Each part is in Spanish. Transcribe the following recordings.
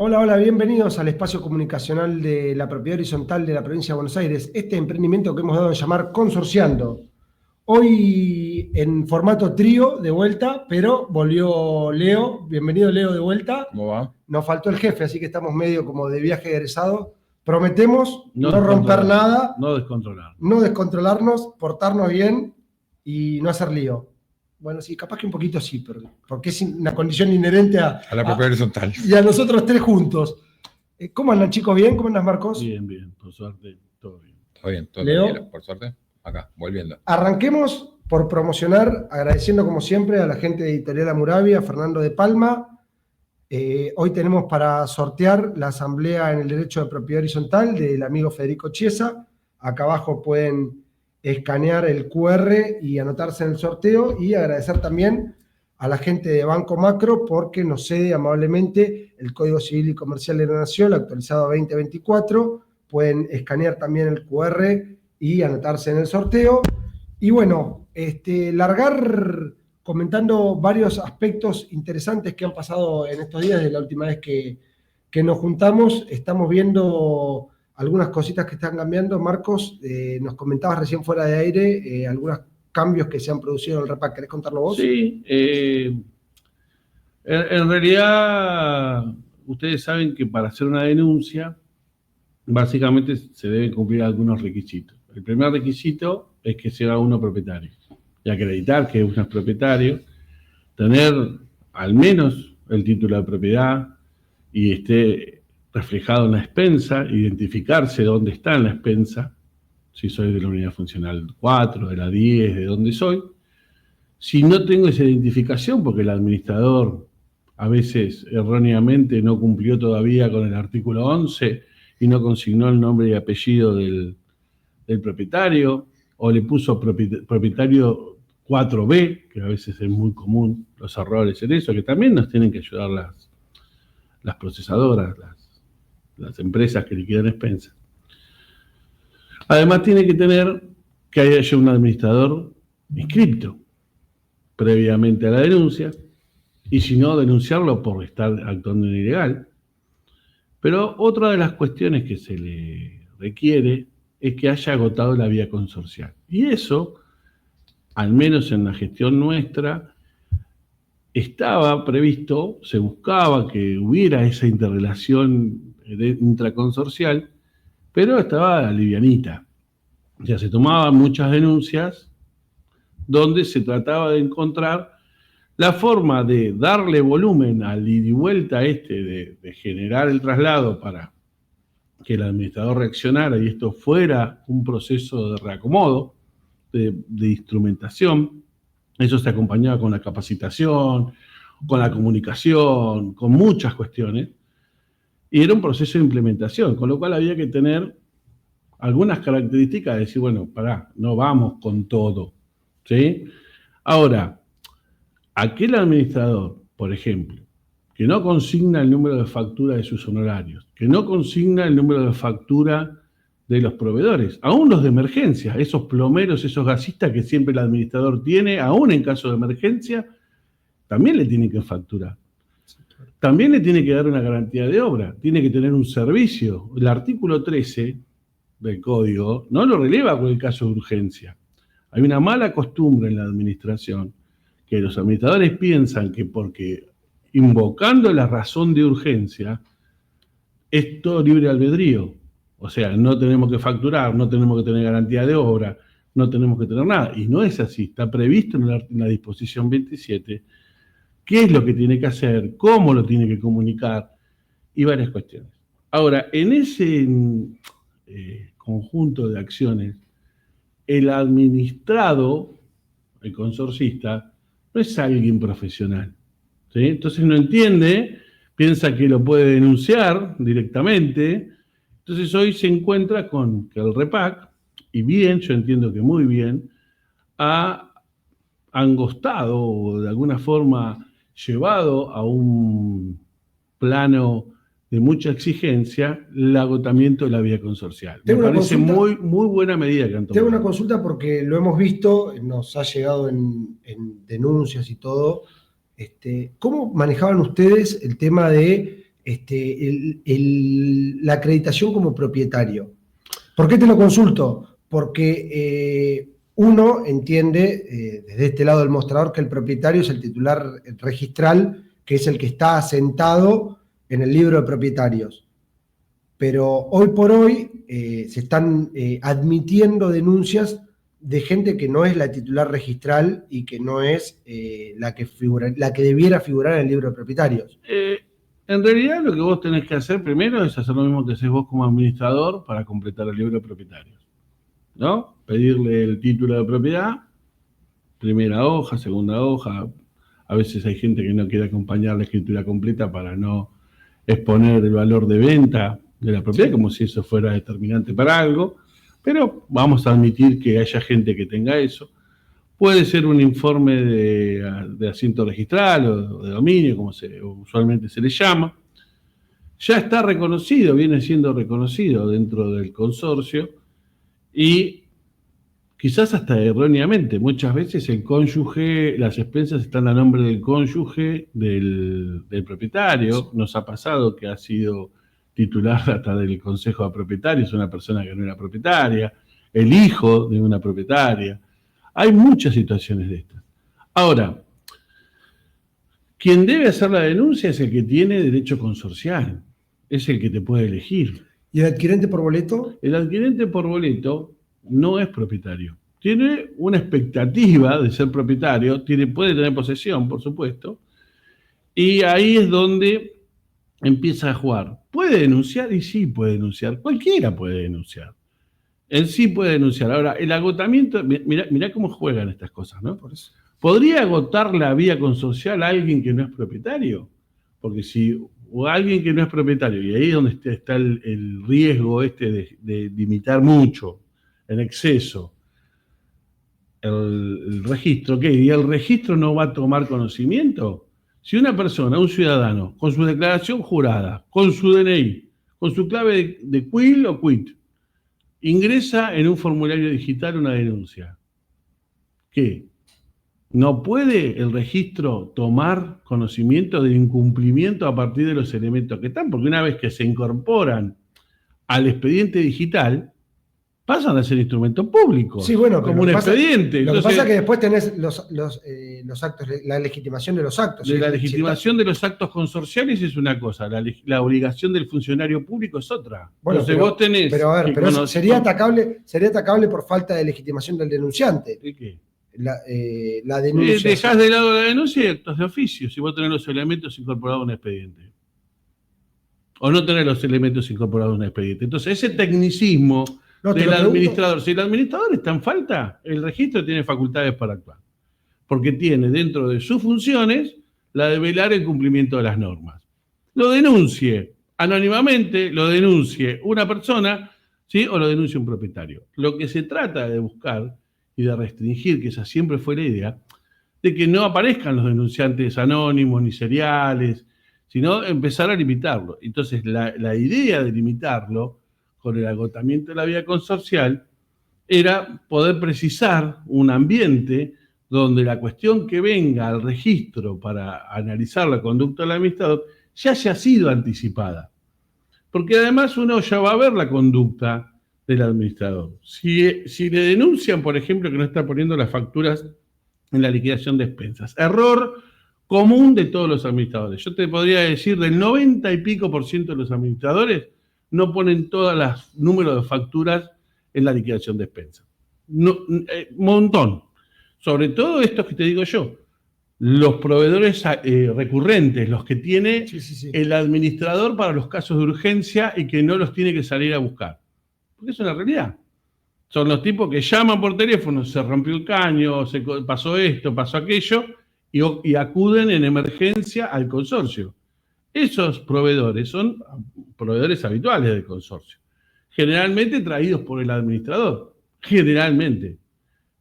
Hola, hola, bienvenidos al espacio comunicacional de la propiedad horizontal de la provincia de Buenos Aires, este emprendimiento que hemos dado en llamar Consorciando. Hoy en formato trío de vuelta, pero volvió Leo. Bienvenido Leo de vuelta. ¿Cómo va? Nos faltó el jefe, así que estamos medio como de viaje egresado. Prometemos no romper descontrolar, nada, no descontrolar. no descontrolarnos, portarnos bien y no hacer lío. Bueno, sí, capaz que un poquito sí, pero porque es una condición inherente A la propiedad horizontal. y a nosotros tres juntos. ¿Cómo andan, chicos? ¿Bien? ¿Cómo andas, Marcos? Bien, bien, por suerte, todo bien. Todo bien, todo Leo. tranquilo, por suerte. Acá, volviendo. Arranquemos por promocionar, agradeciendo como siempre a la gente de Editorial Amurabi, a Fernando de Palma. Hoy tenemos para sortear la asamblea en el derecho de propiedad horizontal del amigo Federico Chiesa. Acá abajo pueden escanear el QR y anotarse en el sorteo, y agradecer también a la gente de Banco Macro porque nos cede amablemente el Código Civil y Comercial de la Nación, actualizado a 2024. Pueden escanear también el QR y anotarse en el sorteo. Y bueno, largar comentando varios aspectos interesantes que han pasado en estos días de la última vez que nos juntamos. Estamos viendo algunas cositas que están cambiando. Marcos, nos comentabas recién fuera de aire algunos cambios que se han producido en el REPAC. ¿Querés contarlo vos? Sí, en realidad ustedes saben que para hacer una denuncia básicamente se deben cumplir algunos requisitos. El primer requisito es que sea uno propietario y acreditar que uno es propietario, tener al menos el título de propiedad y esté reflejado en la expensa, identificarse dónde está en la expensa, si soy de la unidad funcional 4, de la 10, de dónde soy. Si no tengo esa identificación, porque el administrador a veces erróneamente no cumplió todavía con el artículo 11 y no consignó el nombre y apellido del propietario, o le puso propietario 4B, que a veces es muy común los errores en eso, que también nos tienen que ayudar las procesadoras, las empresas que liquidan expensas. Además tiene que tener que haya un administrador inscripto previamente a la denuncia, y si no, denunciarlo por estar actuando en ilegal. Pero otra de las cuestiones que se le requiere es que haya agotado la vía consorcial. Y eso, al menos en la gestión nuestra, estaba previsto, se buscaba que hubiera esa interrelación intraconsorcial, pero estaba livianita. O sea, se tomaban muchas denuncias donde se trataba de encontrar la forma de darle volumen al ida y vuelta de generar el traslado para que el administrador reaccionara y esto fuera un proceso de reacomodo, de instrumentación. Eso se acompañaba con la capacitación, con la comunicación, con muchas cuestiones. Y era un proceso de implementación, con lo cual había que tener algunas características de decir, bueno, pará, no vamos con todo, ¿sí? Ahora, aquel administrador, por ejemplo, que no consigna el número de factura de sus honorarios, que no consigna el número de factura de los proveedores, aún los de emergencia, esos plomeros, esos gasistas que siempre el administrador tiene, aún en caso de emergencia, también le tiene que facturar. También le tiene que dar una garantía de obra, tiene que tener un servicio. El artículo 13 del código no lo releva con el caso de urgencia. Hay una mala costumbre en la administración que los administradores piensan que porque invocando la razón de urgencia es todo libre albedrío. O sea, no tenemos que facturar, no tenemos que tener garantía de obra, no tenemos que tener nada. Y no es así, está previsto en la disposición 27 qué es lo que tiene que hacer, cómo lo tiene que comunicar y varias cuestiones. Ahora, en ese conjunto de acciones, el administrado, el consorcista, no es alguien profesional, ¿sí? Entonces no entiende, piensa que lo puede denunciar directamente. Entonces hoy se encuentra con que el REPAC, y bien, yo entiendo que muy bien, ha angostado o de alguna forma llevado a un plano de mucha exigencia el agotamiento de la vía consorcial. Me parece muy buena medida que han tomado. Tengo una consulta porque lo hemos visto, nos ha llegado en denuncias y todo. ¿Cómo manejaban ustedes el tema de la acreditación como propietario. ¿Por qué te lo consulto? Porque uno entiende desde este lado del mostrador que el propietario es el titular registral, que es el que está asentado en el libro de propietarios. Pero hoy por hoy se están admitiendo denuncias de gente que no es la titular registral y que no es la que debiera figurar en el libro de propietarios. En realidad lo que vos tenés que hacer primero es hacer lo mismo que haces vos como administrador para completar el libro de propietarios, ¿no? Pedirle el título de propiedad, primera hoja, segunda hoja. A veces hay gente que no quiere acompañar la escritura completa para no exponer el valor de venta de la propiedad, como si eso fuera determinante para algo, pero vamos a admitir que haya gente que tenga eso. Puede ser un informe de asiento registral o de dominio, como usualmente se le llama. Ya está reconocido, viene siendo reconocido dentro del consorcio y quizás hasta erróneamente. Muchas veces el cónyuge, las expensas están a nombre del cónyuge del propietario. Nos ha pasado que ha sido titular hasta del consejo de propietarios, una persona que no era propietaria, el hijo de una propietaria. Hay muchas situaciones de estas. Ahora, quien debe hacer la denuncia es el que tiene derecho consorcial, es el que te puede elegir. ¿Y el adquirente por boleto? El adquirente por boleto no es propietario. Tiene una expectativa de ser propietario, puede tener posesión, por supuesto, y ahí es donde empieza a jugar. ¿Puede denunciar? Y sí puede denunciar. Cualquiera puede denunciar. Él sí puede denunciar. Ahora, el agotamiento, mirá cómo juegan estas cosas, ¿no? Por eso. ¿Podría agotar la vía consorcial a alguien que no es propietario? Porque si o alguien que no es propietario, y ahí es donde está el riesgo de limitar mucho, en exceso, el registro, ¿qué? ¿Y el registro no va a tomar conocimiento? Si una persona, un ciudadano, con su declaración jurada, con su DNI, con su clave de quill o quit, ingresa en un formulario digital una denuncia, ¿qué? ¿No puede el registro tomar conocimiento del incumplimiento a partir de los elementos que están? Porque una vez que se incorporan al expediente digital, pasan a ser instrumentos públicos. Sí, bueno, como un expediente. Lo que pasa es que después tenés los actos, la legitimación de los actos. La legitimación de los actos consorciales es una cosa, la obligación del funcionario público es otra. Bueno, entonces vos tenés. Pero sería atacable por falta de legitimación del denunciante. ¿De qué? La denuncia. Dejás de lado la denuncia y actos de oficio, si vos tenés los elementos incorporados en un expediente. O no tenés los elementos incorporados en un expediente. Entonces, ese tecnicismo del administrador, si el administrador está en falta, el registro tiene facultades para actuar. Porque tiene dentro de sus funciones la de velar el cumplimiento de las normas. Lo denuncie anónimamente, lo denuncie una persona, ¿sí? O lo denuncie un propietario. Lo que se trata de buscar y de restringir, que esa siempre fue la idea, de que no aparezcan los denunciantes anónimos ni seriales, sino empezar a limitarlo. Entonces, la idea de limitarlo, con el agotamiento de la vía consorcial, era poder precisar un ambiente donde la cuestión que venga al registro para analizar la conducta del administrador ya haya sido anticipada. Porque además uno ya va a ver la conducta del administrador. Si le denuncian, por ejemplo, que no está poniendo las facturas en la liquidación de expensas, error común de todos los administradores. Yo te podría decir del 90 y pico % de los administradores no ponen todos los números de facturas en la liquidación de expensas. Montón. Sobre todo estos que te digo yo, los proveedores recurrentes, los que tiene el administrador para los casos de urgencia y que no los tiene que salir a buscar. Porque eso es la realidad. Son los tipos que llaman por teléfono, se rompió el caño, pasó esto, pasó aquello, y acuden en emergencia al consorcio. Esos proveedores son proveedores habituales del consorcio. Generalmente traídos por el administrador. Generalmente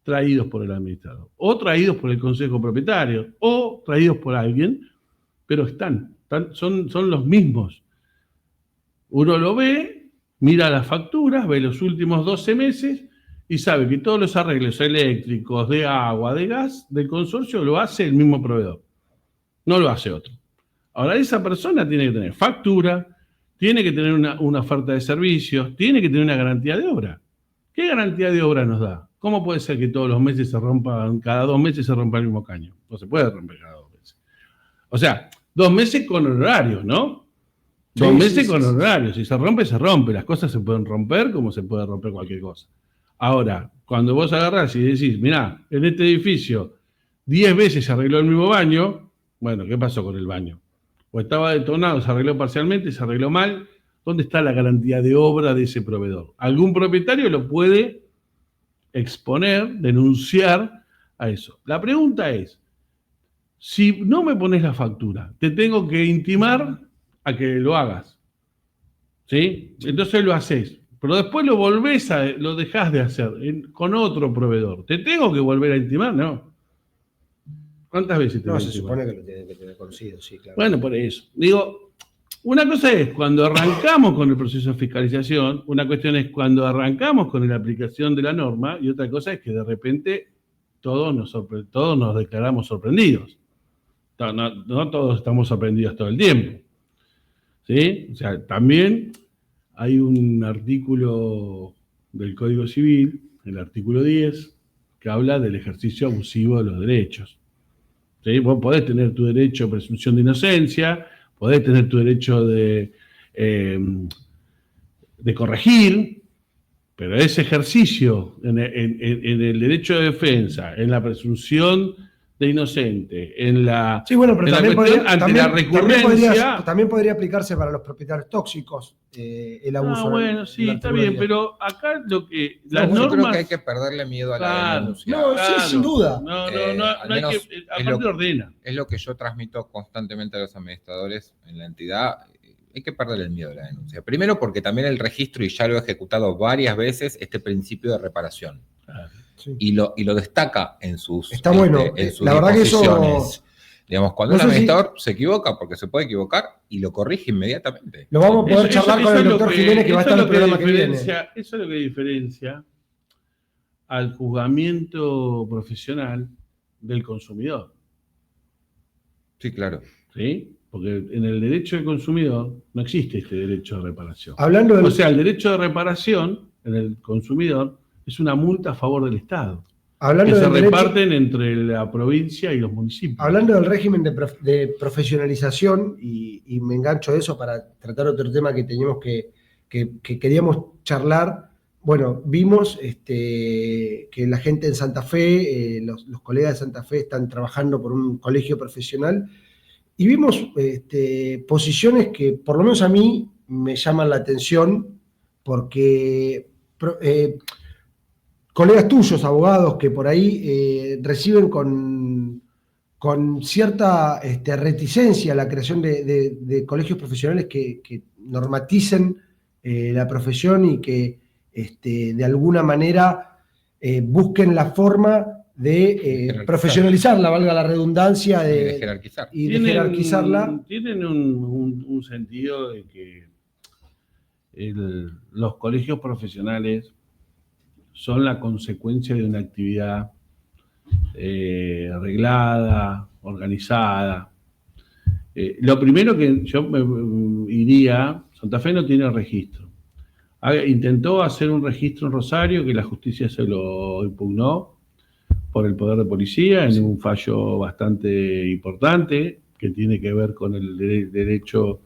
traídos por el administrador. O traídos por el consejo propietario. O traídos por alguien, pero son los mismos. Uno lo ve, mira las facturas, ve los últimos 12 meses y sabe que todos los arreglos eléctricos, de agua, de gas, del consorcio lo hace el mismo proveedor. No lo hace otro. Ahora, esa persona tiene que tener factura, tiene que tener una oferta de servicios, tiene que tener una garantía de obra. ¿Qué garantía de obra nos da? ¿Cómo puede ser que todos los meses cada 2 meses se rompa el mismo caño? No se puede romper cada 2 meses. O sea, 2 meses con honorarios, ¿no? 2 meses con honorarios. Si se rompe, se rompe. Las cosas se pueden romper como se puede romper cualquier cosa. Ahora, cuando vos agarrás y decís, mirá, en este edificio 10 veces se arregló el mismo baño, bueno, ¿qué pasó con el baño? O estaba detonado, se arregló parcialmente, se arregló mal. ¿Dónde está la garantía de obra de ese proveedor? Algún propietario lo puede exponer, denunciar a eso. La pregunta es, si no me pones la factura, te tengo que intimar a que lo hagas. ¿Sí? Entonces lo haces. Pero después lo dejás de hacer con otro proveedor. ¿Te tengo que volver a intimar? No. ¿Cuántas veces te No, voy a se intimar? supone que lo tienen que tener conocido, sí, claro. Bueno, por eso. Digo, una cosa es cuando arrancamos con el proceso de fiscalización, una cuestión es cuando arrancamos con la aplicación de la norma, y otra cosa es que de repente todos nos declaramos sorprendidos. No todos estamos sorprendidos todo el tiempo. ¿Sí? O sea, también hay un artículo del Código Civil, el artículo 10, que habla del ejercicio abusivo de los derechos. ¿Sí? Vos podés tener tu derecho a presunción de inocencia, podés tener tu derecho de corregir, pero ese ejercicio en el derecho de defensa, en la presunción de inocente, en la, Sí, bueno, pero en la también cuestión podría, ante también, la recurrencia. también podría aplicarse para los propietarios tóxicos el abuso. Bueno, sí, está bien, pero acá lo que las Yo creo normas. que hay que perderle miedo a la Claro, denuncia. No, sí, sin duda. No Al hay menos que. Aparte ordena. Es lo que yo transmito constantemente a los administradores en la entidad. Hay que perderle el miedo a la denuncia. Primero porque también el registro, y ya lo he ejecutado varias veces, este principio de reparación. Sí. Y lo destaca en sus, Está bueno. en sus La verdad que eso. disposiciones. Digamos, cuando No un sé administrador se equivoca, porque se puede equivocar, y lo corrige inmediatamente. Lo vamos a poder charlar con el es lo doctor Jiménez, que va a estar en el programa que viene. Eso es lo que diferencia al juzgamiento profesional del consumidor. Sí, claro. ¿Sí? Porque en el derecho del consumidor no existe este derecho de reparación. Hablando del, O sea, el derecho de reparación en el consumidor es una multa a favor del Estado, hablando que se del derecho, reparten entre la provincia y los municipios. hablando del régimen de profesionalización, y me engancho a eso para tratar otro tema que teníamos que queríamos charlar. Bueno, vimos que la gente en Santa Fe, los colegas de Santa Fe están trabajando por un colegio profesional, y vimos posiciones que por lo menos a mí me llaman la atención, porque colegas tuyos, abogados, que por ahí reciben con cierta reticencia la creación de colegios profesionales que normaticen la profesión y que de alguna manera busquen la forma de profesionalizarla, valga la redundancia, De jerarquizar. y de jerarquizarla. Tienen un sentido de que los colegios profesionales son la consecuencia de una actividad arreglada, organizada. Lo primero que yo me iría, Santa Fe no tiene registro. Intentó hacer un registro en Rosario, que la justicia se lo impugnó por el poder de policía, en un fallo bastante importante, que tiene que ver con el derecho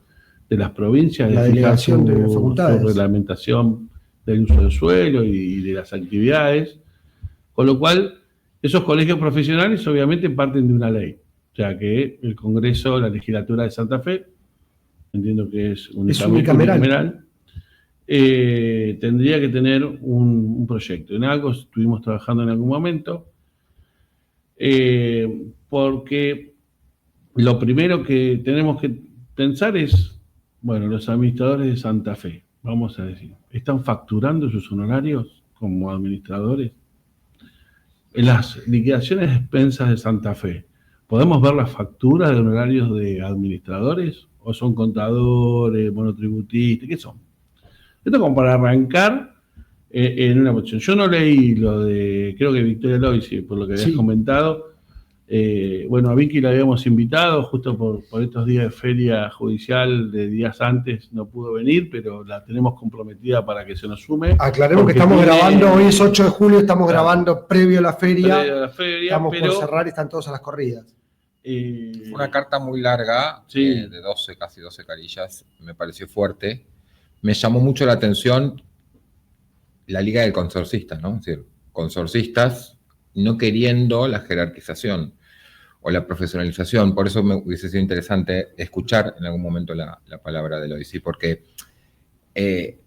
de las provincias La de fijar delegación de facultades, su reglamentación del uso del suelo y de las actividades, con lo cual esos colegios profesionales obviamente parten de una ley, o sea que el Congreso, la legislatura de Santa Fe, entiendo que es unicameral, tendría que tener un proyecto. En algo estuvimos trabajando en algún momento, porque lo primero que tenemos que pensar es, bueno, los administradores de Santa Fe, vamos a decir, ¿están facturando sus honorarios como administradores? En las liquidaciones de expensas de Santa Fe, ¿podemos ver las facturas de honorarios de administradores? ¿O son contadores, monotributistas? ¿Qué son? Esto como para arrancar en una posición. Yo no leí lo de, creo que Victoria Loisi, por lo que habías comentado, Bueno, a Vicky la habíamos invitado justo por estos días de feria judicial, de días antes no pudo venir, pero la tenemos comprometida para que se nos sume. Aclaremos que estamos grabando, hoy es 8 de julio, estamos grabando previo a la feria. Estamos por cerrar y están todos a las corridas. Fue una carta muy larga, sí. De casi 12 carillas, me pareció fuerte. Me llamó mucho la atención la Liga del Consorcista, ¿no? Es decir, consorcistas no queriendo la jerarquización o la profesionalización. Por eso me hubiese sido interesante escuchar en algún momento la palabra de Loisi, porque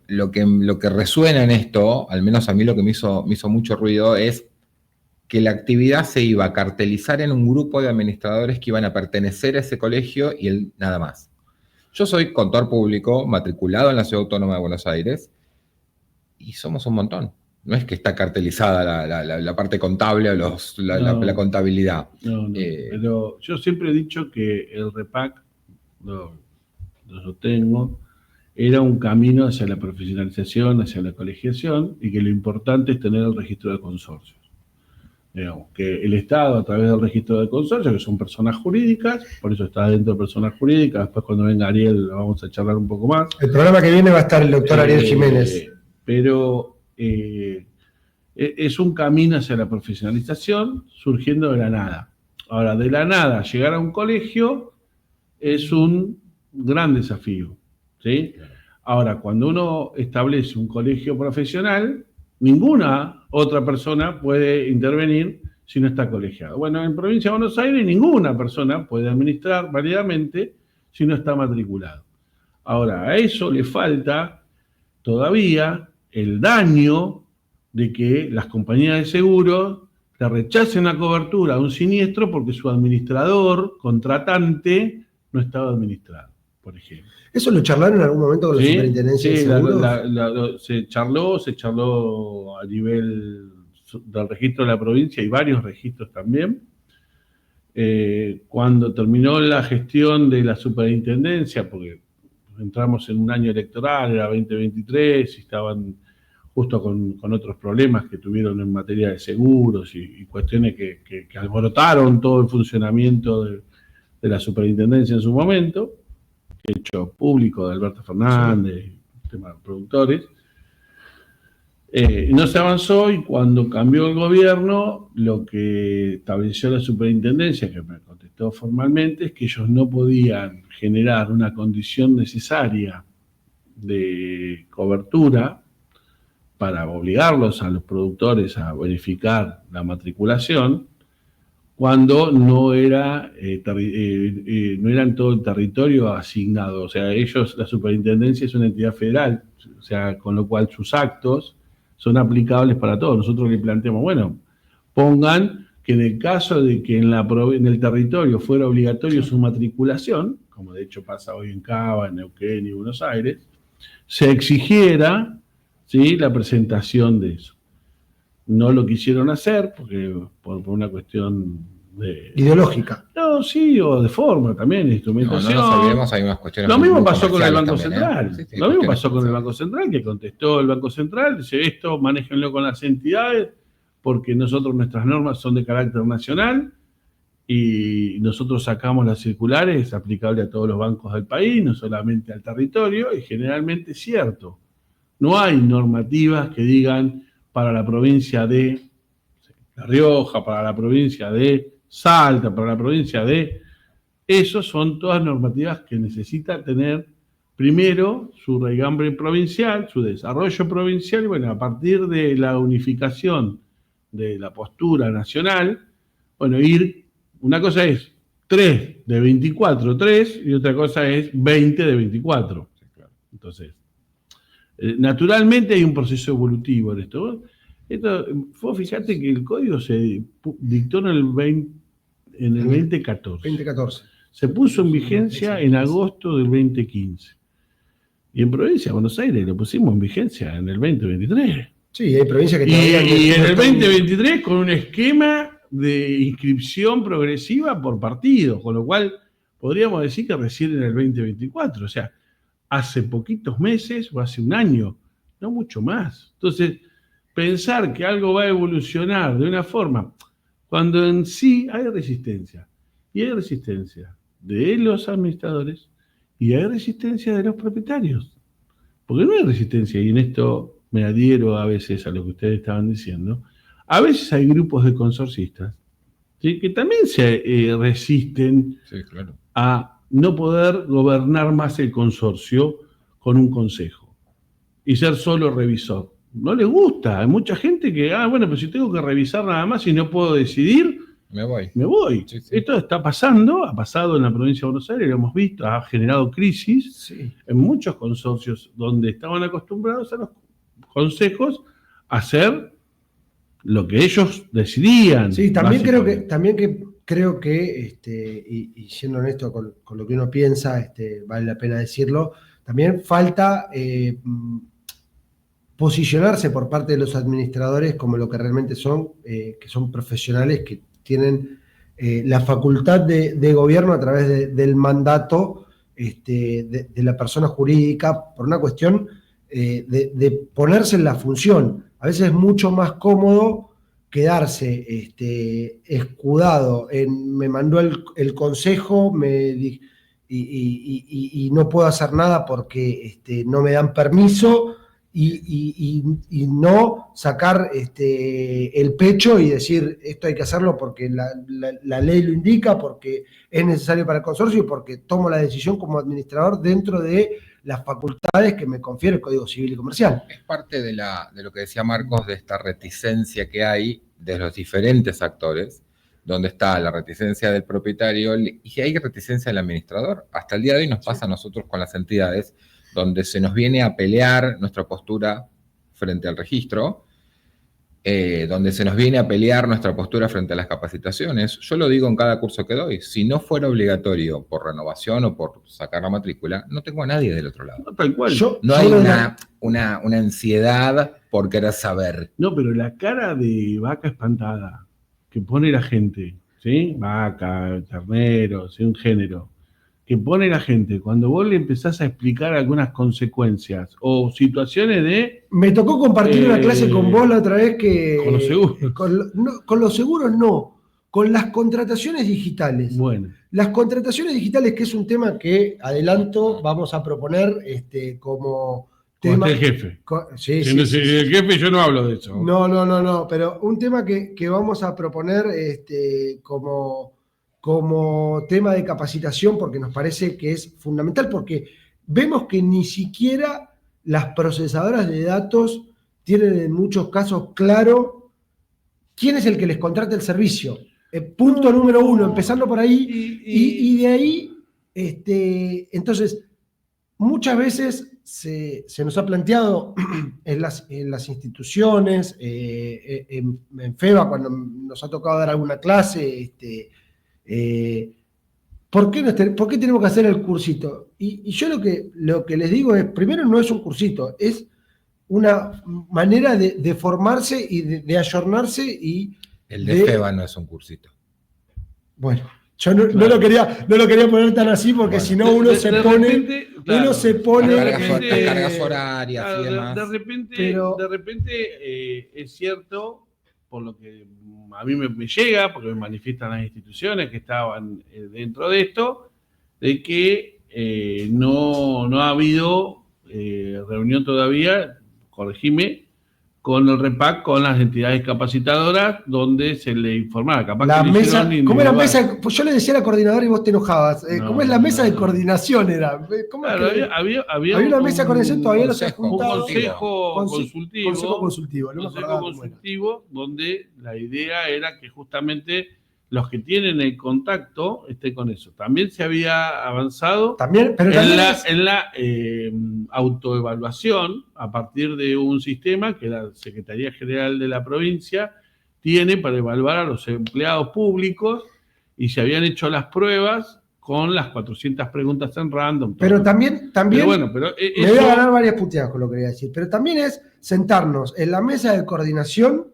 lo que resuena en esto, al menos a mí lo que me hizo mucho ruido, es que la actividad se iba a cartelizar en un grupo de administradores que iban a pertenecer a ese colegio y él nada más. Yo soy contador público, matriculado en la Ciudad Autónoma de Buenos Aires, y somos un montón. No es que está cartelizada la parte contable o la contabilidad. No, pero yo siempre he dicho que el REPAC, lo tengo, era un camino hacia la profesionalización, hacia la colegiación, y que lo importante es tener el registro de consorcios. Digamos, que el Estado, a través del registro de consorcios, que son personas jurídicas, por eso está dentro de personas jurídicas, después cuando venga Ariel vamos a charlar un poco más. El programa que viene va a estar el doctor Ariel Jiménez. Pero es un camino hacia la profesionalización surgiendo de la nada. Ahora, de la nada llegar a un colegio es un gran desafío, ¿sí? Ahora, cuando uno establece un colegio profesional, ninguna otra persona puede intervenir si no está colegiado. Bueno, en Provincia de Buenos Aires ninguna persona puede administrar válidamente si no está matriculado. Ahora, a eso le falta todavía el daño de que las compañías de seguros le rechacen la cobertura a un siniestro porque su administrador, contratante, no estaba administrado, por ejemplo. ¿Eso lo charlaron en algún momento con la superintendencia de seguros? Se charló a nivel del registro de la provincia y varios registros también. Cuando terminó la gestión de la superintendencia, porque entramos en un año electoral, era 2023, y estaban justo con otros problemas que tuvieron en materia de seguros y cuestiones que alborotaron todo el funcionamiento de la superintendencia en su momento, hecho público de Alberto Fernández, tema de productores. No se avanzó, y cuando cambió el gobierno, lo que estableció la superintendencia, que me contestó formalmente, es que ellos no podían generar una condición necesaria de cobertura para obligarlos a los productores a verificar la matriculación cuando no era en todo el territorio asignado. O sea, la superintendencia es una entidad federal, o sea, con lo cual sus actos son aplicables para todos. Nosotros le planteamos, bueno, pongan que en el caso de que en el territorio fuera obligatorio su matriculación, como de hecho pasa hoy en Cava, en Neuquén y Buenos Aires, se exigiera, ¿sí?, la presentación de eso. No lo quisieron hacer porque por una cuestión ideológica. No, sí, o de forma también, de instrumentación. No nos olvidemos, hay unas cuestiones. Lo mismo pasó con el Banco también, Central. Sí, lo mismo pasó con el Banco Central, que contestó el Banco Central, dice, esto manéjenlo con las entidades, porque nuestras normas son de carácter nacional y nosotros sacamos las circulares aplicables a todos los bancos del país, no solamente al territorio, y generalmente es cierto. No hay normativas que digan para la provincia de La Rioja, para la provincia de Salta, para la provincia de... Esos son todas normativas que necesita tener primero su raigambre provincial, su desarrollo provincial, y bueno, a partir de la unificación de la postura nacional, bueno, una cosa es 3 de 24, 3, y otra cosa es 20 de 24. Entonces, naturalmente hay un proceso evolutivo en esto. Fíjate que el código se dictó en el 2014. 2014. Se puso en vigencia en agosto del 2015. Y en Provincia de Buenos Aires lo pusimos en vigencia en el 2023. Sí, hay provincias que todavía... Y en el 2023 con un esquema de inscripción progresiva por partido, con lo cual podríamos decir que recién en el 2024. O sea, hace poquitos meses o hace un año, no mucho más. Entonces, pensar que algo va a evolucionar de una forma... cuando en sí hay resistencia. Y hay resistencia de los administradores y hay resistencia de los propietarios. Porque no hay resistencia, y en esto me adhiero a veces a lo que ustedes estaban diciendo, a veces hay grupos de consorcistas, ¿sí?, que también se resisten claro, a no poder gobernar más el consorcio con un consejo y ser solo revisor. No les gusta. Hay mucha gente que, bueno, pero si tengo que revisar nada más y no puedo decidir, me voy. me voy. Sí. Esto está pasando, ha pasado en la provincia de Buenos Aires, lo hemos visto, ha generado crisis en muchos consorcios donde estaban acostumbrados a los consejos a hacer lo que ellos decidían. Sí, también creo que y siendo honesto con lo que uno piensa, vale la pena decirlo, también falta posicionarse por parte de los administradores como lo que realmente son, que son profesionales que tienen la facultad de gobierno a través del mandato de la persona jurídica, por una cuestión de ponerse en la función. A veces es mucho más cómodo quedarse escudado en me mandó el consejo y no puedo hacer nada porque no me dan permiso y no sacar el pecho y decir esto hay que hacerlo porque la ley lo indica, porque es necesario para el consorcio y porque tomo la decisión como administrador dentro de las facultades que me confiere el Código Civil y Comercial. Es parte de lo que decía Marcos, de esta reticencia que hay de los diferentes actores, donde está la reticencia del propietario y hay reticencia del administrador. Hasta el día de hoy nos pasa a nosotros con las entidades, donde se nos viene a pelear nuestra postura frente al registro, donde se nos viene a pelear nuestra postura frente a las capacitaciones. Yo lo digo en cada curso que doy, si no fuera obligatorio por renovación o por sacar la matrícula, no tengo a nadie del otro lado. No, tal cual. No hay una ansiedad por querer saber. No, pero la cara de vaca espantada que pone la gente, ¿sí? Vaca, ternero, ¿sí? Un género, que pone la gente cuando vos le empezás a explicar algunas consecuencias o situaciones de... Me tocó compartir una clase con vos la otra vez que... Con los seguros. Con los seguros no, con las contrataciones digitales. Bueno. Las contrataciones digitales, que es un tema que, adelanto, vamos a proponer como tema... el jefe. Sí. El jefe yo no hablo de eso. No, pero un tema que vamos a proponer como tema de capacitación, porque nos parece que es fundamental, porque vemos que ni siquiera las procesadoras de datos tienen en muchos casos claro quién es el que les contrata el servicio. Punto número uno, empezando por ahí, y de ahí, entonces, muchas veces se nos ha planteado en las instituciones, en FEBA, cuando nos ha tocado dar alguna clase, ¿por qué tenemos que hacer el cursito? Y yo lo que les digo es, primero no es un cursito, es una manera de formarse y de ayornarse y... El de FEBA no es un cursito. Yo no lo quería poner tan así porque si no uno se pone... Cargas horarias y demás. De repente es cierto, por lo que a mí me llega, porque me manifiestan las instituciones que estaban dentro de esto, de que no ha habido reunión todavía, corregime, con el REPAC, con las entidades capacitadoras, donde se le informaba. Capaz la que mesa, ¿cómo era mesa? Pues yo le decía a la coordinadora y vos te enojabas. ¿Cómo es la mesa de coordinación? Había una mesa de coordinación, todavía no se ha juntado. Un consejo consultivo, donde la idea era que justamente los que tienen el contacto estén con eso. También se había avanzado en la autoevaluación a partir de un sistema que la Secretaría General de la provincia tiene para evaluar a los empleados públicos, y se habían hecho las pruebas con las 400 preguntas en random. Pero también me voy a ganar varias puteadas con lo que quería decir, pero también es sentarnos en la mesa de coordinación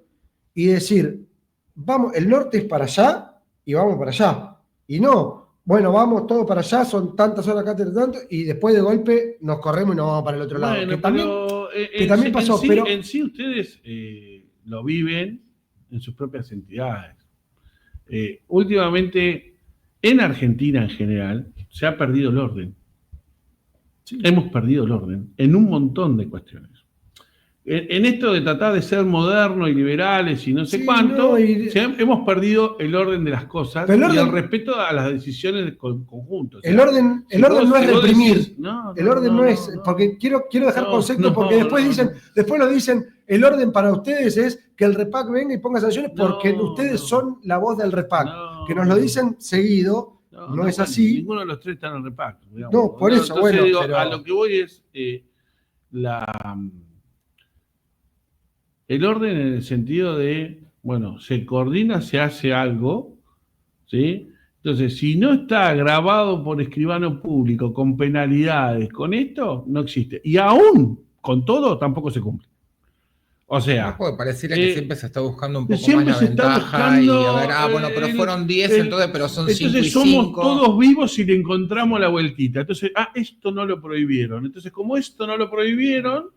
y decir, vamos, el norte es para allá y vamos para allá. Y no, bueno, vamos todos para allá, son tantas horas acá, tanto, y después de golpe nos corremos y nos vamos para el otro lado. Que también pasó, en sí, pero en sí ustedes lo viven en sus propias entidades. últimamente en Argentina en general se ha perdido el orden. Sí. Hemos perdido el orden en un montón de cuestiones. En esto de tratar de ser modernos y liberales y no sé cuánto, hemos perdido el orden de las cosas y el respeto a las decisiones conjuntas. O sea, el orden no es reprimir. Decís, el orden no es. Porque quiero dejar conceptos, porque después lo dicen, el orden para ustedes es que el REPAC venga y ponga sanciones porque ustedes son la voz del REPAC. Que nos lo dicen seguido. No es así. Ninguno de los tres está en el REPAC. Digamos. No, por eso, entonces, digo, pero a lo que voy es el orden en el sentido de, bueno, se coordina, se hace algo, ¿sí? Entonces, si no está grabado por escribano público, con penalidades, con esto, no existe. Y aún con todo, tampoco se cumple. O sea... No, pareciera que siempre se está buscando un poco más la ventaja y a ver, bueno, pero fueron 10, entonces, pero son 5 y 5. Entonces somos todos vivos y le encontramos la vueltita. Entonces, esto no lo prohibieron. Entonces, como esto no lo prohibieron,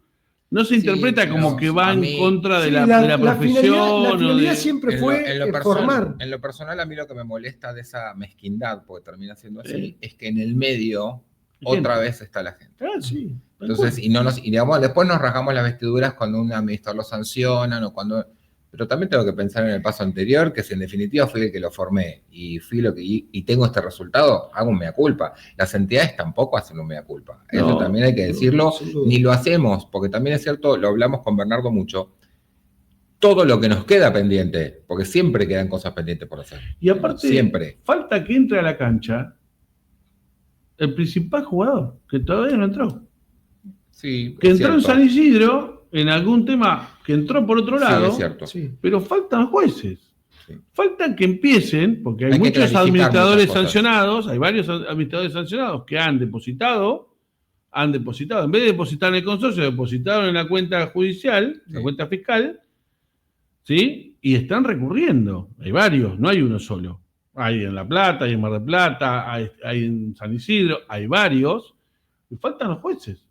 no se interpreta como que va en contra de la profesión. La finalidad siempre fue formar. En lo personal, a mí lo que me molesta de esa mezquindad, porque termina siendo así, es que en el medio otra vez está la gente. Sí. Entonces, y digamos, después nos rasgamos las vestiduras cuando un administrador lo sancionan o cuando... Pero también tengo que pensar en el paso anterior, que si en definitiva fui el que lo formé y tengo este resultado, hago un mea culpa. Las entidades tampoco hacen un mea culpa. Eso también hay que decirlo, ni lo hacemos, porque también es cierto, lo hablamos con Bernardo mucho, todo lo que nos queda pendiente, porque siempre quedan cosas pendientes por hacer. Y aparte, siempre falta que entre a la cancha el principal jugador, que todavía no entró. Sí, que entró en San Isidro, en algún tema que entró por otro lado, es cierto. Pero faltan jueces. Sí. Faltan que empiecen, porque hay muchos administradores sancionados, hay varios administradores sancionados que han depositado, en vez de depositar en el consorcio, depositaron en la cuenta judicial, la cuenta fiscal, ¿sí? Y están recurriendo. Hay varios, no hay uno solo. Hay en La Plata, hay en Mar del Plata, hay en San Isidro, hay varios, y faltan los jueces.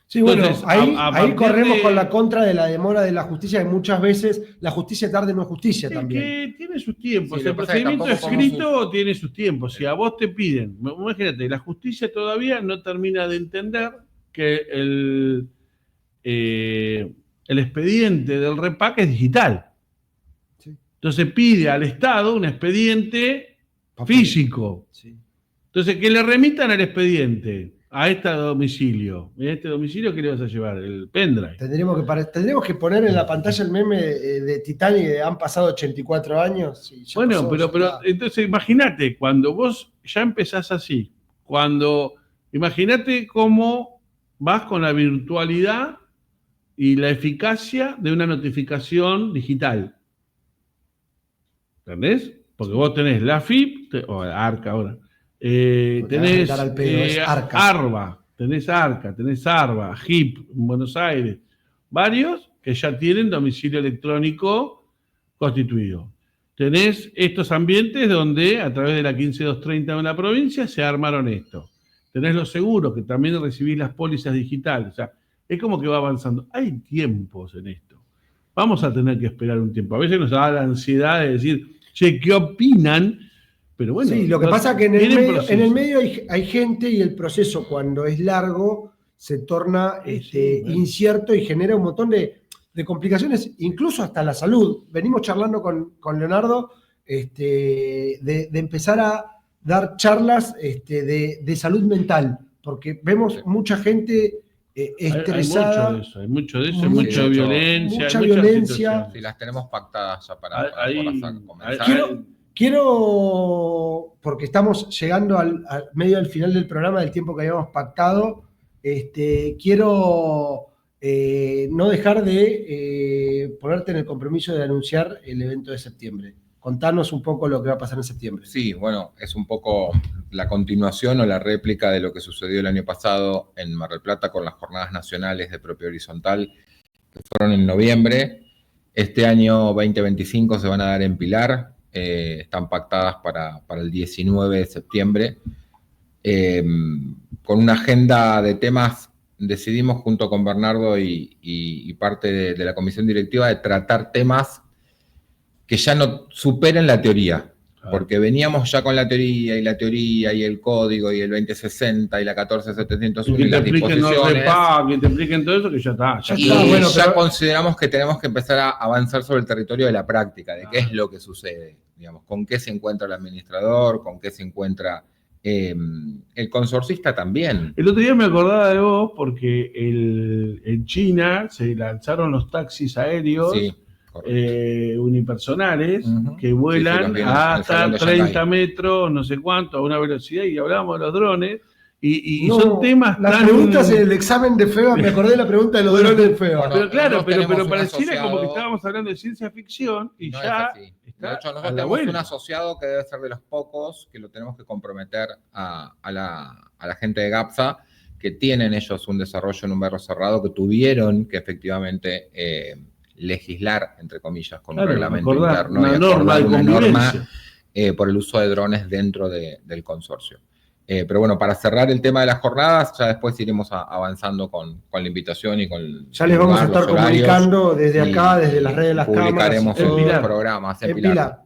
Sí, entonces, bueno, ahí corremos con la contra de la demora de la justicia, que muchas veces la justicia tarde no es justicia también. Que tiene sus tiempos. El procedimiento escrito tiene sus tiempos. Si a vos te piden, imagínate, la justicia todavía no termina de entender que el expediente del REPAC es digital. Sí. Entonces pide al Estado un expediente físico. Sí. Entonces, que le remitan el expediente a este domicilio. ¿En este domicilio qué le vas a llevar? El pendrive. Tendríamos que poner en la pantalla el meme de Titanic de han pasado 84 años. Bueno, pero entonces imagínate, cuando vos ya empezás así, imagínate cómo vas con la virtualidad y la eficacia de una notificación digital. ¿Entendés? Porque vos tenés la FIP, o la ARCA ahora, tenés ARBA, tenés ARCA, tenés ARBA, HIP en Buenos Aires, varios que ya tienen domicilio electrónico constituido. Tenés estos ambientes donde a través de la 15230 de la provincia se armaron esto. Tenés los seguros, que también recibís las pólizas digitales. O sea, es como que va avanzando. Hay tiempos en esto. Vamos a tener que esperar un tiempo. A veces nos da la ansiedad de decir, che, ¿qué opinan? Pero bueno, sí, lo que pasa es que en el medio hay gente y el proceso cuando es largo se torna incierto y genera un montón de complicaciones, incluso hasta la salud. Venimos charlando con Leonardo de empezar a dar charlas de salud mental, porque vemos mucha gente estresada. Hay mucha violencia. Mucha violencia. Sí, las tenemos pactadas ya para comenzar. Quiero, porque estamos llegando al medio del final del programa, del tiempo que habíamos pactado, quiero no dejar de ponerte en el compromiso de anunciar el evento de septiembre. Contanos un poco lo que va a pasar en septiembre. Sí, bueno, es un poco la continuación o la réplica de lo que sucedió el año pasado en Mar del Plata con las Jornadas Nacionales de Propiedad Horizontal, que fueron en noviembre. Este año 2025 se van a dar en Pilar. Están pactadas para el 19 de septiembre. Con una agenda de temas, decidimos junto con Bernardo y parte de la comisión directiva de tratar temas que ya no superen la teoría. Porque veníamos ya con la teoría y el código y el 2060 y la 14701 y las disposiciones. Que te expliquen todo eso, que ya está. Y ya consideramos que tenemos que empezar a avanzar sobre el territorio de la práctica, de qué es lo que sucede, digamos, con qué se encuentra el administrador, con qué se encuentra el consorcista también. El otro día me acordaba de vos porque en China se lanzaron los taxis aéreos. Sí. Unipersonales que vuelan hasta 30 metros, no sé cuánto, a una velocidad, y hablábamos de los drones, y son temas las tan... preguntas en el examen de FEBA, me acordé de la pregunta de los drones de FEBA. Pero claro, pero pareciera como que estábamos hablando de ciencia ficción, y no ya de hecho, nosotros tenemos un asociado que debe ser de los pocos que lo tenemos que comprometer a la gente de GAPSA, que tienen ellos un desarrollo en un barrio cerrado, que tuvieron que efectivamente legislar, entre comillas, con un reglamento interno una norma por el uso de drones dentro del consorcio. Pero bueno, para cerrar el tema de las jornadas, ya después iremos avanzando con la invitación y con... Ya les vamos a estar comunicando desde acá, desde las redes de las cámaras. Publicaremos los programas en Pilar.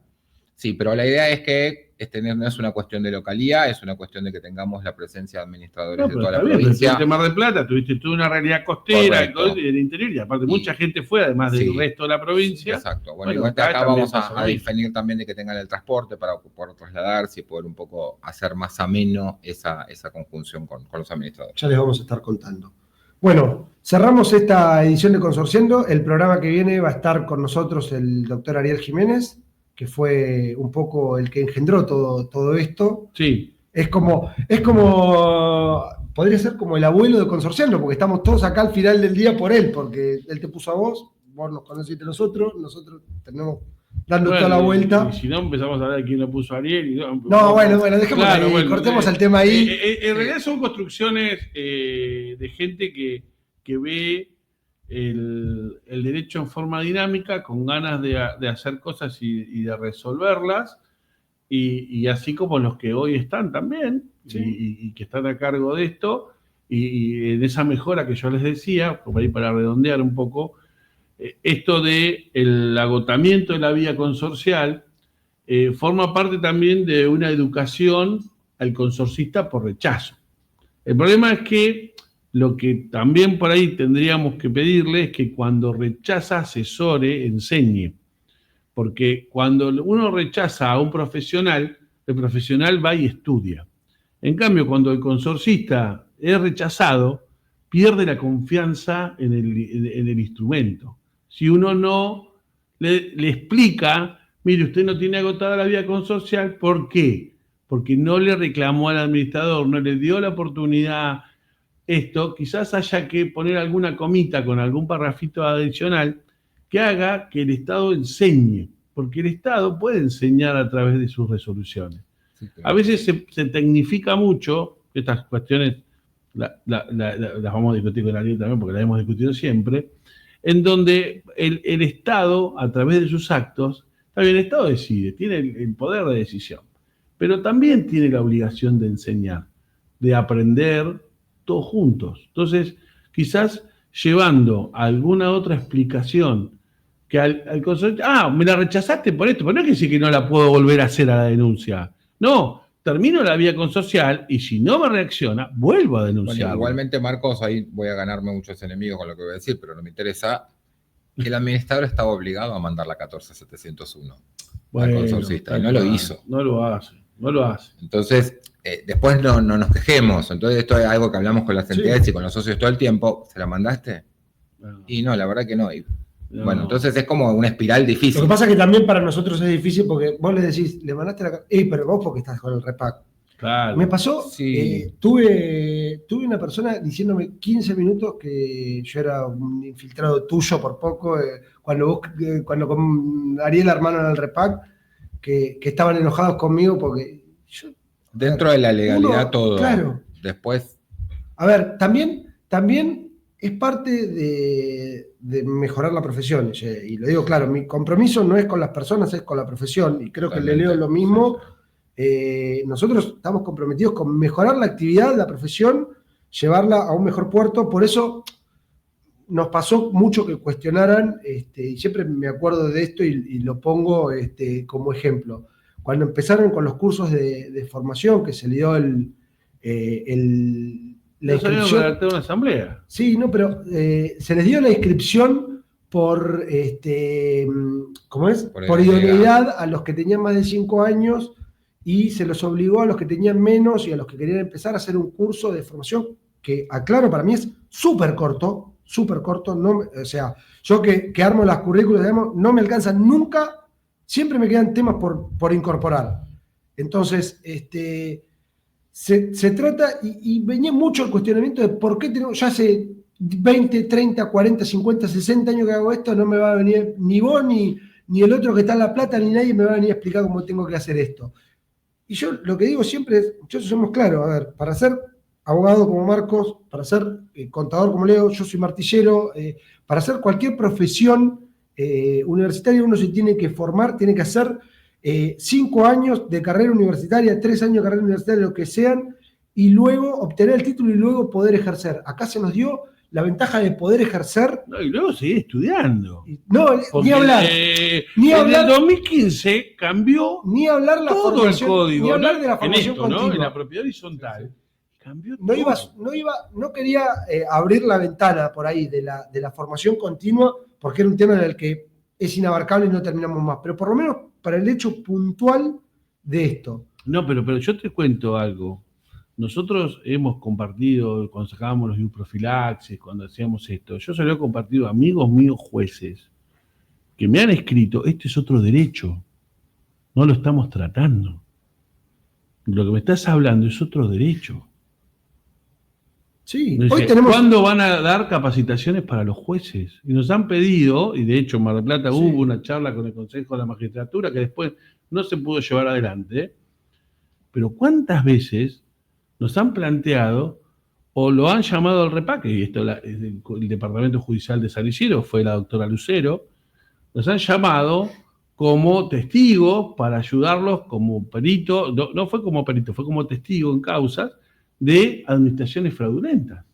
Sí, pero la idea es que no es una cuestión de localía, es una cuestión de que tengamos la presencia de administradores de toda la provincia. En Mar del Plata tuviste toda una realidad costera y todo del interior, y aparte mucha gente fue, además del resto de la provincia. Exacto. Bueno, acá vamos a definir también de que tengan el transporte para poder trasladarse y poder un poco hacer más ameno esa conjunción con los administradores. Ya les vamos a estar contando. Bueno, cerramos esta edición de Consorciando. El programa que viene va a estar con nosotros el doctor Ariel Jiménez, que fue un poco el que engendró todo esto. Sí. Es como, podría ser como el abuelo de Consorciando, porque estamos todos acá al final del día por él, porque él te puso a vos nos conociste a nosotros tenemos dando toda la vuelta. Y si no, empezamos a hablar de quién lo puso a Ariel. Bueno, dejemos ahí, cortemos el tema ahí. En realidad son construcciones de gente que ve el derecho en forma dinámica, con ganas de hacer cosas y de resolverlas, y así como los que hoy están también, y que están a cargo de esto, y en esa mejora que yo les decía, como ahí para redondear un poco, esto del agotamiento de la vía consorcial forma parte también de una educación al consorcista por rechazo. El problema es que lo que también por ahí tendríamos que pedirle es que cuando rechaza, asesore, enseñe. Porque cuando uno rechaza a un profesional, el profesional va y estudia. En cambio, cuando el consorcista es rechazado, pierde la confianza en el instrumento. Si uno no le explica, mire, usted no tiene agotada la vía consorcial, ¿por qué? Porque no le reclamó al administrador, no le dio la oportunidad. Esto, quizás haya que poner alguna comita con algún parrafito adicional que haga que el Estado enseñe, porque el Estado puede enseñar a través de sus resoluciones. Sí, claro. A veces se tecnifica mucho, estas cuestiones las vamos a discutir con Ariel también, porque las hemos discutido siempre, en donde el Estado, a través de sus actos, también el Estado decide, tiene el poder de decisión, pero también tiene la obligación de enseñar, de aprender todos juntos. Entonces, quizás llevando alguna otra explicación que al consorcio, me la rechazaste por esto, pero no es que decir que no la puedo volver a hacer a la denuncia. No, termino la vía consorcial y si no me reacciona, vuelvo a denunciar. Bueno, igualmente, Marcos, ahí voy a ganarme muchos enemigos con lo que voy a decir, pero no me interesa. El administrador estaba obligado a mandar la 14701 al consorcista, y no lo hizo. No lo hace. Entonces, después no nos quejemos. Entonces, esto es algo que hablamos con las entidades y con los socios todo el tiempo. ¿Se la mandaste? No. Y no, la verdad que no. Bueno, entonces es como una espiral difícil. Lo que pasa es que también para nosotros es difícil porque vos le decís, le mandaste la... pero vos porque estás con el repack. Claro. Me pasó, tuve una persona diciéndome 15 minutos que yo era un infiltrado tuyo por poco, cuando con Ariel armaron el repack, que estaban enojados conmigo porque yo... Dentro de la legalidad todo. Claro. Después... A ver, también es parte de mejorar la profesión, y lo digo claro, mi compromiso no es con las personas, es con la profesión, y creo Totalmente. Que le leo lo mismo. Nosotros estamos comprometidos con mejorar la actividad, la profesión, llevarla a un mejor puerto. Por eso nos pasó mucho que cuestionaran, y siempre me acuerdo de esto y lo pongo como ejemplo. cuando empezaron con los cursos de formación, que se le dio la No sabíamos inscripción. redactar una asamblea. Sí, no, pero se les dio la inscripción por, ¿cómo es? Por idoneidad a los que tenían más de 5 años y se los obligó a los que tenían menos y a los que querían empezar a hacer un curso de formación que, aclaro, para mí es súper corto, no, o sea, yo que armo las currículas, digamos, no me alcanzan nunca, siempre me quedan temas por incorporar. Entonces, se trata, y venía mucho el cuestionamiento de por qué tenemos, ya hace 20, 30, 40, 50, 60 años que hago esto, no me va a venir ni vos, ni el otro que está en La Plata, ni nadie me va a venir a explicar cómo tengo que hacer esto. Y yo lo que digo siempre es, muchachos, somos claros, a ver, para ser abogado como Marcos, para ser contador como Leo, yo soy martillero, para hacer cualquier profesión universitaria uno se tiene que formar, tiene que hacer 5 años de carrera universitaria, 3 años de carrera universitaria, lo que sean, y luego obtener el título y luego poder ejercer. Acá se nos dio la ventaja de poder ejercer. No, y luego seguir estudiando. No, Porque, ni hablar. En el 2015 cambió ni hablar la todo formación, el código. ni hablar de la formación en esto, continua. ¿no? En la propiedad horizontal. Cambió No quería abrir la ventana por ahí de la formación continua, porque era un tema en el que es inabarcable y no terminamos más. Pero por lo menos para el hecho puntual de esto. No, pero yo te cuento algo. Nosotros hemos compartido, cuando sacábamos los profilaxis, cuando hacíamos esto, yo se lo he compartido a amigos míos jueces que me han escrito, este es otro derecho, no lo estamos tratando. Lo que me estás hablando es otro derecho. Sí, Dice, hoy tenemos... ¿cuándo van a dar capacitaciones para los jueces? Y nos han pedido, y de hecho en Mar del Plata Sí. hubo una charla con el Consejo de la Magistratura que después no se pudo llevar adelante, pero ¿cuántas veces nos han planteado o lo han llamado al repaque? Y esto el Departamento Judicial de San Isidro, fue la doctora Lucero, nos han llamado como testigos para ayudarlos como perito, no fue como perito, fue como testigo en causas de administraciones fraudulentas,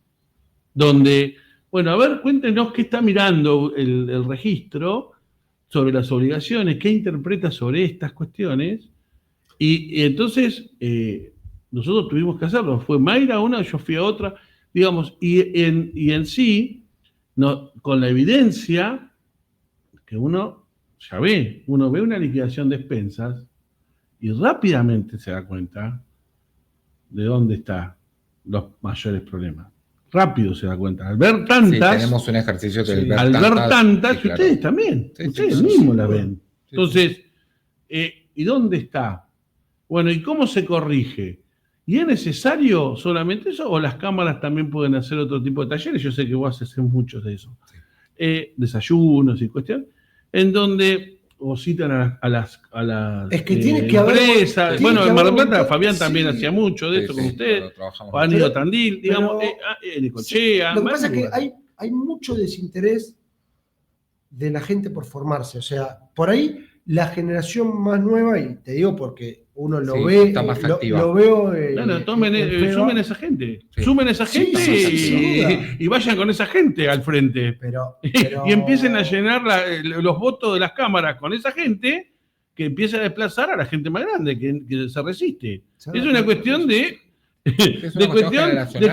donde, bueno, a ver, cuéntenos qué está mirando el registro sobre las obligaciones, qué interpreta sobre estas cuestiones, y entonces nosotros tuvimos que hacerlo, fue Mayra una, yo fui a otra, digamos, y en sí, no, con la evidencia que uno ya ve, uno ve una liquidación de expensas y rápidamente se da cuenta de dónde están los mayores problemas. Rápido se da cuenta. Al ver tantas, sí, tenemos un ejercicio que al ver tantas, sí, claro. ustedes también, Sí, ustedes sí, mismos sí, la sí. ven. Sí, Entonces, ¿y dónde está? Bueno, ¿y cómo se corrige? ¿Y es necesario solamente eso? ¿O las cámaras también pueden hacer otro tipo de talleres? Yo sé que vos haces muchos de eso. Desayunos y cuestiones, en donde o citan a las es que tiene que haber empresas. Bueno, en Mar del Plata Fabián también hacía mucho de Sí, esto sí, con ustedes. trabajamos O han mucho. ido a Tandil, digamos, Necochea. Lo que pasa es que hay mucho desinterés de la gente por formarse. O sea, por ahí la generación más nueva, y te digo porque uno lo Sí, ve, está más activa. lo veo. Sumen esa gente. Sí. Sumen esa Sí, gente sí, sin duda. y vayan con esa gente al frente. Pero Y empiecen a llenar los votos de las cámaras con esa gente que empieza a desplazar a la gente más grande, que se resiste. Es una cuestión de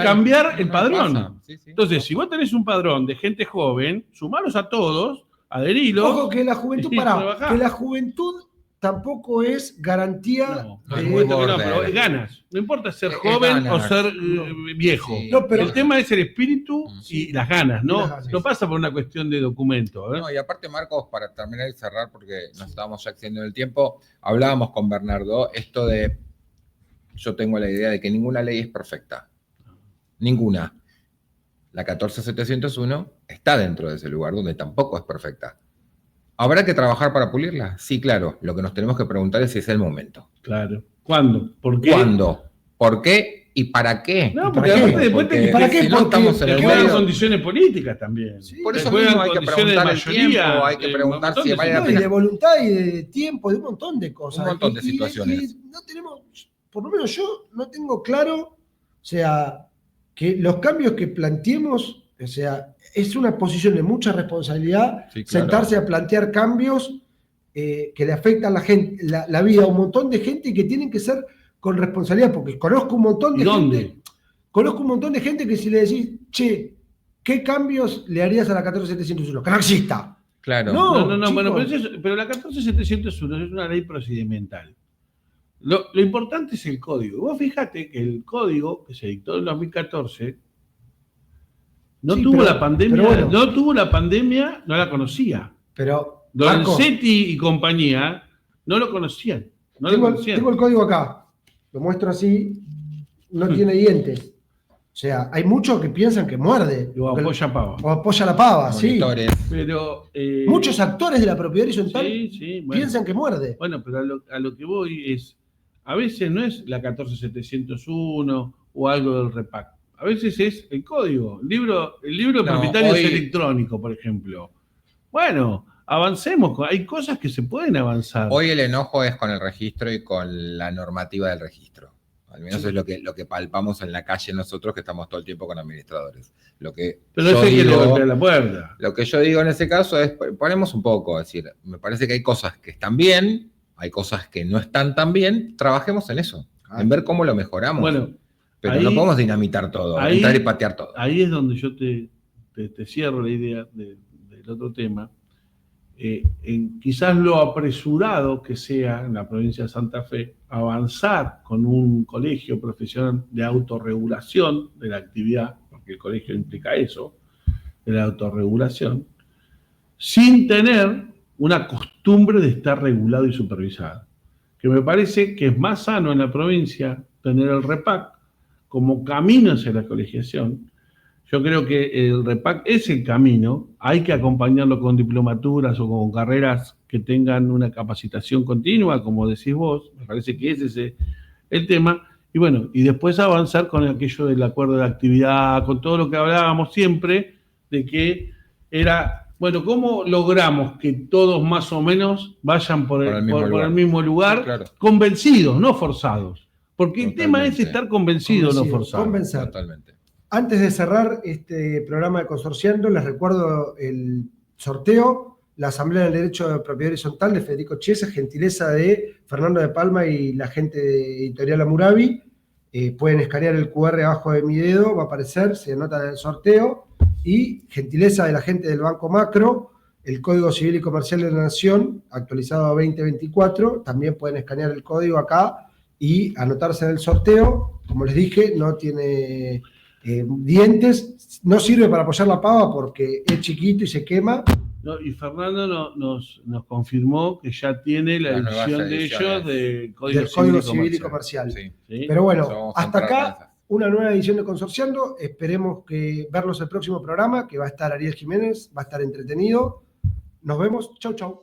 cambiar el padrón. Sí, sí. Entonces, si vos tenés un padrón de gente joven, sumalos a todos, adherilos. ojo que la juventud, y trabajá. que la juventud tampoco es garantía No, border. pero ganas. No importa ser Es joven ganas. o ser viejo. Sí. No, pero- El tema es el espíritu Sí. y las ganas, ¿no? Y las ganas. No pasa por una cuestión de documento. No, y aparte, Marcos, para terminar y cerrar, porque nos estábamos ya excediendo el tiempo, hablábamos con Bernardo esto de, yo tengo la idea de que ninguna ley es perfecta. Ninguna. La 14701 está dentro de ese lugar donde tampoco es perfecta. ¿Habrá que trabajar para pulirla? Sí, claro. Lo que nos tenemos que preguntar es si es el momento. Claro. ¿Cuándo? ¿Por qué? ¿Cuándo? ¿Por qué? ¿Y para qué? No, ¿Para porque qué? aparte después Porque ¿para qué? si no Porque estamos en el te juegan medio. condiciones políticas también. Sí. Por eso Te juegan mismo hay que condiciones preguntar de el mayoría, tiempo, hay que un preguntar montón si de vale la No, y pena. de voluntad y de tiempo, de un montón de cosas. Un montón de situaciones. Y no tenemos, por lo menos yo no tengo claro, o sea, que los cambios que planteemos, o sea, es una posición de mucha responsabilidad Sí, claro. sentarse a plantear cambios que le afectan la vida a un montón de gente y que tienen que ser con responsabilidad, porque conozco un montón de gente. Conozco un montón de gente que si le decís, che, ¿qué cambios le harías a la 14701? Que no exista. Claro. No, bueno, pero la 14701 es una ley procedimental. Lo importante es el código. Vos fíjate que el código que se dictó en 2014 tuvo la pandemia, no la conocía. Pero Lorenzetti y compañía no lo conocían. Tengo el código acá, lo muestro así, no tiene dientes. O sea, hay muchos que piensan que muerde. O apoya pava. O apoya la pava, sí. Pero, muchos actores de la propiedad horizontal bueno, piensan que muerde. Bueno, pero a lo que voy es, a veces no es la 14701 o algo del REPAC. A veces es el código. El libro propietario es electrónico, por ejemplo. Bueno, avancemos. Hay cosas que se pueden avanzar. Hoy el enojo es con el registro y con la normativa del registro. Al menos es lo que palpamos en la calle nosotros, que estamos todo el tiempo con administradores. Pero eso es que le golpea la puerta. Lo que yo digo en ese caso es, ponemos un poco, es decir, me parece que hay cosas que están bien, hay cosas que no están tan bien, trabajemos en eso, en ver cómo lo mejoramos. Bueno, pero no podemos dinamitar todo, entrar y patear todo. Ahí es donde yo te cierro la idea del otro tema. Quizás lo apresurado que sea en la provincia de Santa Fe avanzar con un colegio profesional de autorregulación de la actividad, porque el colegio implica eso, de la autorregulación, sin tener una costumbre de estar regulado y supervisado. Que me parece que es más sano en la provincia tener el REPAC como camino hacia la colegiación. Yo creo que el REPAC es el camino, hay que acompañarlo con diplomaturas o con carreras que tengan una capacitación continua, como decís vos, me parece que ese es el tema, y bueno, y después avanzar con aquello del acuerdo de actividad, con todo lo que hablábamos siempre, de que era, bueno, ¿cómo logramos que todos más o menos vayan por el mismo lugar, claro, convencidos, no forzados? Porque el tema es estar convencido, no forzado. Convencer. Totalmente. Antes de cerrar este programa de Consorciando, les recuerdo el sorteo, la Asamblea del Derecho de Propiedad Horizontal de Federico Chiesa, gentileza de Fernando de Palma y la gente de Editorial Hammurabi. Pueden escanear el QR abajo de mi dedo, va a aparecer, se anota en el sorteo. Y gentileza de la gente del Banco Macro, el Código Civil y Comercial de la Nación, actualizado a 2024. También pueden escanear el código acá y anotarse en el sorteo. Como les dije, no tiene dientes, no sirve para apoyar la pava porque es chiquito y se quema. No, y Fernando nos confirmó que ya tiene la edición de ellos del Código Civil y Comercial. Sí. ¿Sí? Pero bueno, hasta acá una nueva edición de Consorciando. Esperemos verlos el próximo programa, que va a estar Ariel Jiménez, va a estar entretenido. Nos vemos. Chau, chau.